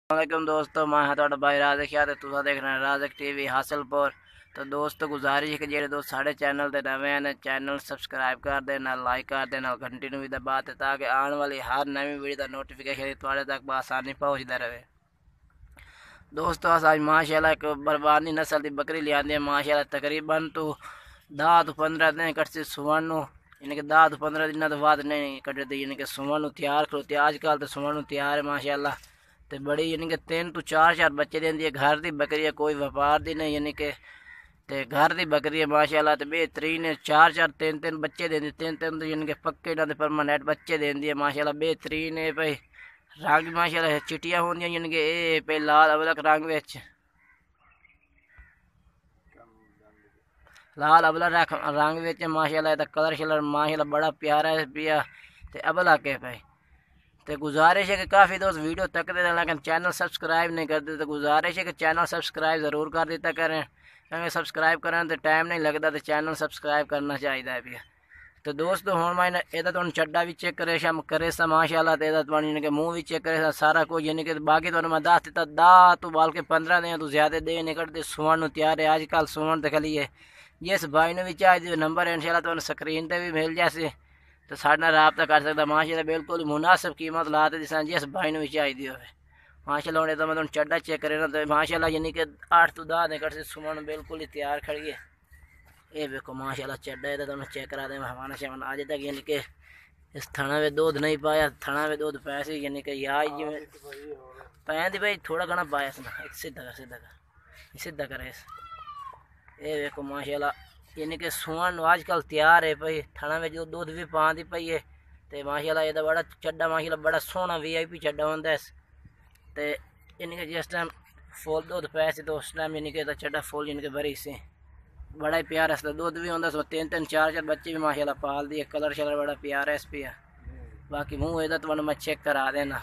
वालेकुम दोस्तों, मैं हाँ तुहाडा भाई राज़क यार तुसा देख रहे हैं राज़क टीवी हासिलपुर। तो दोस्तों गुजारिश है कि जेडे दोस्त साढ़े चैनल ते नवे हैं चैनल सब्सक्राइब कर देना, लाइक कर देना, घंटी भी दबा दे ताकि आने वाली हर नवी वीडियो का नोटिफिकेशन तुहाडे तक बआसानी पहुँचता रहे। दोस्तों अस आज माशाल्लाह एक बरबानी नस्ल की बकरी लियादी है। माशाल्लाह तकरीबन तो 10 तो 15 दिन कटसी सुवन यानी कि 10 तो 15 दिन तो बाद नहीं कटती यानी कि सुवन तैयार खलोती। अजकल तो सुवन तैयार है माशाल्लाह। तो बड़ी यानी कि 3 तो 4 बच्चे देंदी है। घर की बकरी है, कोई व्यापार दी नहीं यानी कि ते घर की बकरी है माशाल्लाह। तो बेहतरीन है, 4 3 बच्चे देंदी, 3 तो यानी कि पक्के ना परमानेंट बच्चे देंदी है माशाल्लाह। बेहतरीन है भाई, रंग माशाल्लाह चिटिया होंदियां यानी कि ये पे लाल अबलक रंग विच लाल अबलक रंग विच माशाल्लाह। इसदा कलर शलर माशाल्लाह बड़ा प्यारा है पिया ते अबलक है भाई। तो गुजारिश है कि काफ़ी दोस्त वीडियो तकते हैं लेकिन चैनल सब्सक्राइब नहीं करते। तो गुजारिश है कि चैनल सब्सक्राइब ज़रूर कर देता करें, क्योंकि सब्सक्राइब करें तो टाइम नहीं लगता। तो चैनल सब्सक्राइब करना चाहिए भी। तो दोस्तों हुण मैं एदा तुहानूं चड्डा भी चेक करे शाम करे सा माशाल्लाह। तो एदा तुहानूं यानी कि मुँह भी चेक करे सा सारा कुछ यानी कि बाकी तुहानूं मैं दस दिता 10 तो बल्कि 15 दिन तो ज़्यादा दे निकलते सुवन तैयार है। अजकल सुवन तो खली है। जिस भाई ने भी चाहिए नंबर इंशाल्लाह तुहानूं स्क्रीन पर भी मिल जाए तो साढ़े रबता कर सकता माशाल्लाह। बिल्कुल मुनासिब कीमत ला दी जिस भाई ने भी चाहिए हो माशाल्लाह। हूँ तो मैं तुम चड्डा चेक करे ना तो माशाल्लाह यानी कि 8 तो 10 दिन कट सुमन बिल्कुल ही तैयार खड़ी है। ये देखो माशाल्लाह चड्डा है तो तुम चेक करा दें हवाना शवान आज तक यानी कि इस थाना में दूध नहीं पाया। थाना में दूध पैसे यानी कि यार जिमें पैन थी भाई थोड़ा घना पाया ना सीधा कर ये देखो माशाल्लाह यानी कि सुवन अजकल तैयार है भाई। थाना में जो दूध भी पाँदी पई है। तो माशाल्लाह ये बड़ा चड्डा माशाल्लाह बड़ा सोहना VIP चड्डा होंदा है। तो यानी कि जिस टाइम फुल दूध पाया तो उस टाइम यानी कि चड्डा फुल यानी कि भरी से बड़ा ही प्यारा है। दूध भी होंदा 3 4 बच्चे भी माशाल्लाह पाल दिए। कलर शलर बड़ा प्यारा है इस पे। बाकी मुँह एदा तो मैं चेक करा देना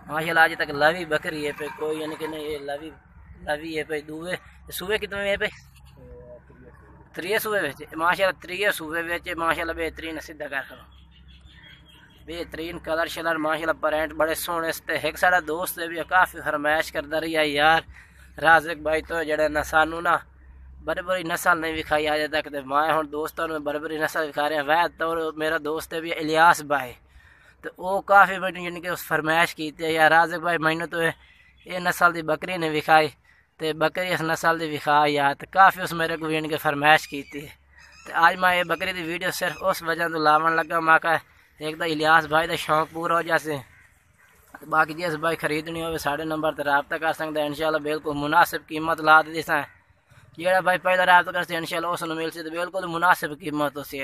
माशाल्लाह। आज तक लवी बकरी है पे कोई यानी कि नहीं ये लवी है पे। दूए सूबे कितने है पे 3 सूबे माशाल्लाह 3 सूबे माशाल्लाह। बेहतरीन सीधा कर खड़ो बेहतरीन कलर शलर माशाल्लाह परेंट बड़े सोहने। एक साढ़ा दोस्त भी काफ़ी फरमाइश करता रही है यार राज़क भाई तो जड़े ना सानू ना बड़ी नस्ल नहीं विखाई अजे तक। तो मैं हूँ दोस्तों में बड़ी नस्ल विखा रहे हैं। वह तो मेरा दोस्त है भी इलियास भाई तो वो काफ़ी बड़ी यानी कि उस फरमाइश की थी यार राज़क भाई मैंने तो ये नस्ल की बकरी ने विखाई तो बकरी इस नस्ल की विखा यार। तो काफ़ी उस मेरे को यानी कि फरमाइश की थी। तो आज मैं ये बकरी की वीडियो सिर्फ उस वजह तो लावन लगा मैं कहा एक तो इलियास भाई का शौक पूरा हो जाए। बाकी जिस भाई खरीदनी हो साढ़े नंबर पर रबता कर सकते हैं इंशाल्लाह। बिल्कुल मुनासिब कीमत ला दी जोड़ा भाई पहला रबता करते इंशाल्लाह उसने मिल से तो बिल्कुल मुनासिब कीमत उसी